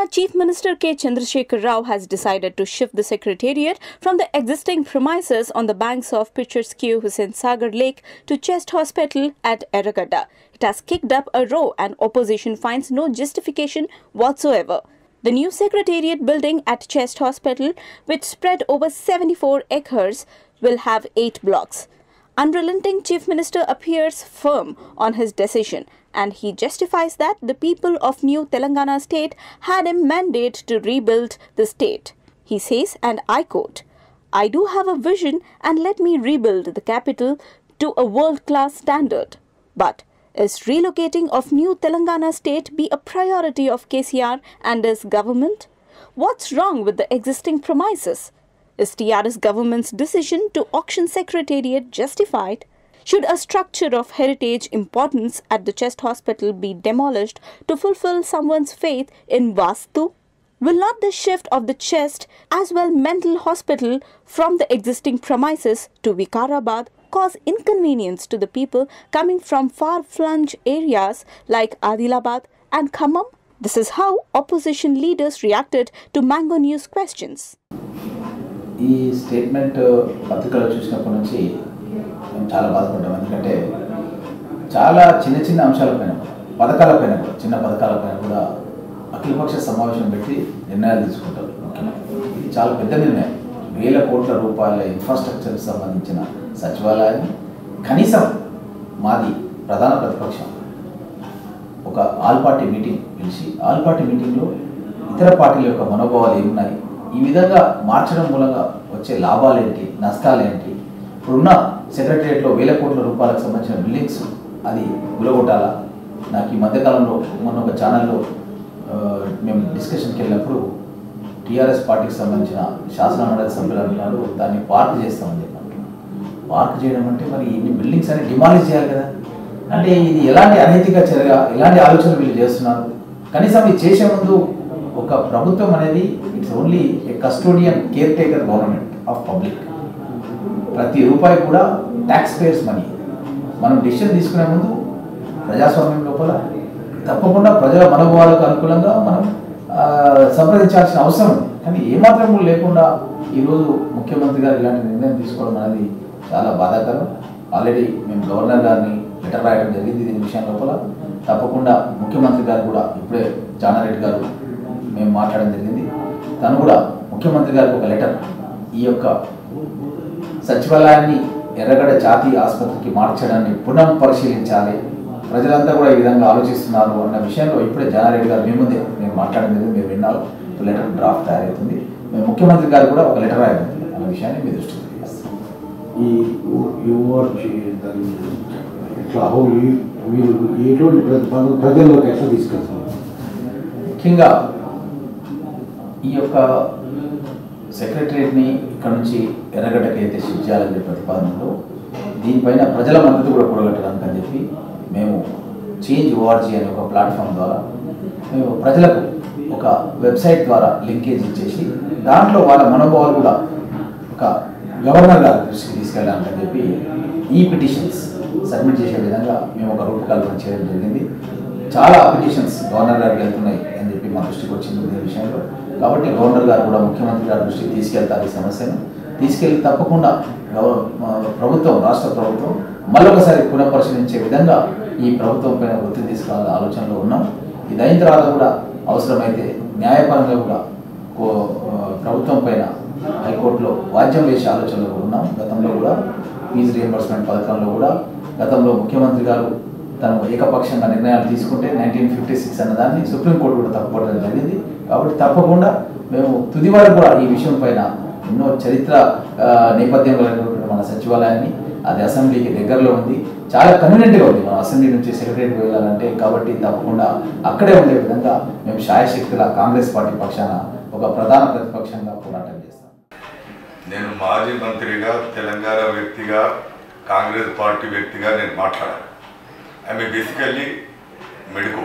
Telangana Chief Minister K. Chandrasekhar Rao has decided to shift the secretariat from the existing premises on the banks of picturesque Hussain Sagar Lake to Chest Hospital at Erragadda. It has kicked up a row and opposition finds no justification whatsoever. The new secretariat building at Chest Hospital, which spread over 74 acres, will have 8 blocks. Unrelenting Chief Minister appears firm on his decision, and he justifies that the people of New Telangana state had a mandate to rebuild the state. He says, and I quote, "I do have a vision and let me rebuild the capital to a world-class standard. But is relocating of New Telangana state be a priority of KCR and his government? What's wrong with the existing premises? Is TRS government's decision to auction secretariat justified? Should a structure of heritage importance at the Chest Hospital be demolished to fulfill someone's faith in Vastu? Will not the shift of the Chest as well mental hospital from the existing premises to Vikarabad cause inconvenience to the people coming from far-flung areas like Adilabad and Khammam?" This is how opposition leaders reacted to Mango News questions. ఈ statement పత్రికలో చూసినప్పటి నుంచి మేము చాలా బాధపడ్డాం. ఎందుకంటే చాలా చిన్న చిన్న అంశాలపైన పథకాలపైన కూడా చిన్న పథకాలపైన కూడా అఖిలపక్ష సమావేశం పెట్టి నిర్ణయాలు తీసుకుంటారు ముఖ్యమంత్రి. ఇది చాలా పెద్ద నిర్ణయం. వేల కోట్ల రూపాయల ఇన్ఫ్రాస్ట్రక్చర్కి సంబంధించిన సచివాలయాన్ని కనీసం మాది ప్రధాన ప్రతిపక్షం ఒక ఆల్ పార్టీ మీటింగ్ పిలిచి ఆల్ పార్టీ మీటింగ్లో ఇతర పార్టీల యొక్క మనోభావాలు ఏమున్నాయి, ఈ విధంగా మార్చడం మూలంగా వచ్చే లాభాలేంటి, నష్టాలేంటి, ఇప్పుడున్న సెక్రటరియట్లో వేల కోట్ల రూపాయలకు సంబంధించిన బిల్డింగ్స్ అది గులగొట్టాలా. నాకు ఈ మధ్యకాలంలో మొన్న ఒక ఛానల్లో మేము డిస్కషన్కి వెళ్ళినప్పుడు టీఆర్ఎస్ పార్టీకి సంబంధించిన శాసన మండలి సభ్యులు అంటున్నారు దాన్ని పార్క్ చేస్తామని చెప్పి అంటున్నారు. పార్క్ చేయడం అంటే మరి ఇన్ని బిల్డింగ్స్ అని డిమాలిష్ చేయాలి కదా. అంటే ఇది ఎలాంటి అనైతిక చర్య, ఎలాంటి ఆలోచనలు వీళ్ళు చేస్తున్నారు. కనీసం ఇది చేసే ముందు ఒక ప్రభుత్వం అనేది it's only A custodian care taker government of public. ప్రతి రూపాయి కూడా ట్యాక్స్ పేయర్స్ మనీ. మనం డెసిషన్ తీసుకునే ముందు ప్రజాస్వామ్యం లోపల తప్పకుండా ప్రజల మనోభావాలకు అనుకూలంగా మనం సంప్రదించాల్సిన అవసరం ఉంది. కానీ ఏమాత్రం కూడా లేకుండా ఈరోజు ముఖ్యమంత్రి గారు ఇలాంటి నిర్ణయం తీసుకోవడం అనేది చాలా బాధాకరం. ఆల్రెడీ మేము గవర్నర్ గారిని లెటర్ రాయడం జరిగింది దీని విషయం లోపల. తప్పకుండా ముఖ్యమంత్రి గారు కూడా ఇప్పుడే జానారెడ్డి గారు మేము మాట్లాడడం జరిగింది. తను కూడా ముఖ్యమంత్రి గారికి ఒక లెటర్ ఈ యొక్క సచివాలయాన్ని ఎర్రగడ్డ జాతీయ ఆసుపత్రికి మార్చడాన్ని పునః పరిశీలించాలి, ప్రజలంతా కూడా ఈ విధంగా ఆలోచిస్తున్నారు అన్న విషయంలో ఇప్పుడే జానారెడ్డి గారు మీ ముందే నేను మాట్లాడడం జరిగింది. మీరు విన్నారు, లెటర్ డ్రాఫ్ట్ తయారవుతుంది. మేము ముఖ్యమంత్రి గారు కూడా ఒక లెటర్ రాయబోతుంది అన్న విషయాన్ని మీ దృష్టికి తీసుకొస్తాం. ప్రజల్లోకి ఎట్లా తీసుకెళ్తాం? ముఖ్యంగా ఈ యొక్క సెక్రటరియట్ని ఇక్కడ నుంచి ఎర్రగడ్డకి అయితే షిఫ్ట్ చేయాలని ప్రతిపాదనలో దీనిపైన ప్రజల మద్దతు కూడా కూడగట్టడానికి అని చెప్పి మేము చేంజ్ ఓఆర్జీ అనే ఒక ప్లాట్ఫామ్ ద్వారా మేము ప్రజలకు ఒక వెబ్సైట్ ద్వారా లింకేజ్ ఇచ్చేసి దాంట్లో వాళ్ళ మనోభావాలు కూడా ఒక గవర్నర్ గారి దృష్టికి తీసుకెళ్ళడానికి అని చెప్పి ఈ పిటిషన్స్ సబ్మిట్ చేసే విధంగా మేము ఒక రూపకల్పన చేయడం జరిగింది. చాలా పిటిషన్స్ గవర్నర్ గారికి వెళ్తున్నాయి అని చెప్పి మా దృష్టికి వచ్చింది ఈ విషయంలో. కాబట్టి గవర్నర్ గారు కూడా ముఖ్యమంత్రి గారి దృష్టికి తీసుకెళ్తారు. ఈ సమస్యను తీసుకెళ్ళి తప్పకుండా ప్రభుత్వం, రాష్ట్ర ప్రభుత్వం మళ్ళొకసారి పునఃపరిశీలించే విధంగా ఈ ప్రభుత్వం పైన ఒత్తిడి తీసుకురావాలనే ఆలోచనలో ఉన్నాం. ఇది అయిన తర్వాత కూడా అవసరమైతే న్యాయపరంగా కూడా ప్రభుత్వం పైన హైకోర్టులో వాద్యం వేసే ఆలోచనలో ఉన్నాం. గతంలో కూడా ఫీజు రియంబర్స్మెంట్ పథకంలో కూడా గతంలో ముఖ్యమంత్రి గారు తను ఏకపక్షంగా నిర్ణయాలు తీసుకుంటే 1956 అన్నదాన్ని సుప్రీంకోర్టు కూడా తప్పుపడడం జరిగింది. కాబట్టి తప్పకుండా మేము తుది వరకు కూడా ఈ విషయం పైన ఎన్నో చరిత్ర నేపథ్యం కలిగినటువంటి మన సచివాలయాన్ని అది అసెంబ్లీకి దగ్గరలో ఉంది, చాలా కన్వీనియంట్గా ఉంది మన అసెంబ్లీ నుంచి సెక్రటరీకి వెళ్ళాలంటే. కాబట్టి తప్పకుండా అక్కడే ఉండే విధంగా మేము శాయశక్తుల కాంగ్రెస్ పార్టీ పక్షాన ఒక ప్రధాన ప్రతిపక్షంగా పోరాటం చేస్తాం. నేను మాజీ మంత్రిగా, తెలంగాణ వ్యక్తిగా, కాంగ్రెస్ పార్టీ వ్యక్తిగా నేను మాట్లాడాను. I mean basically medico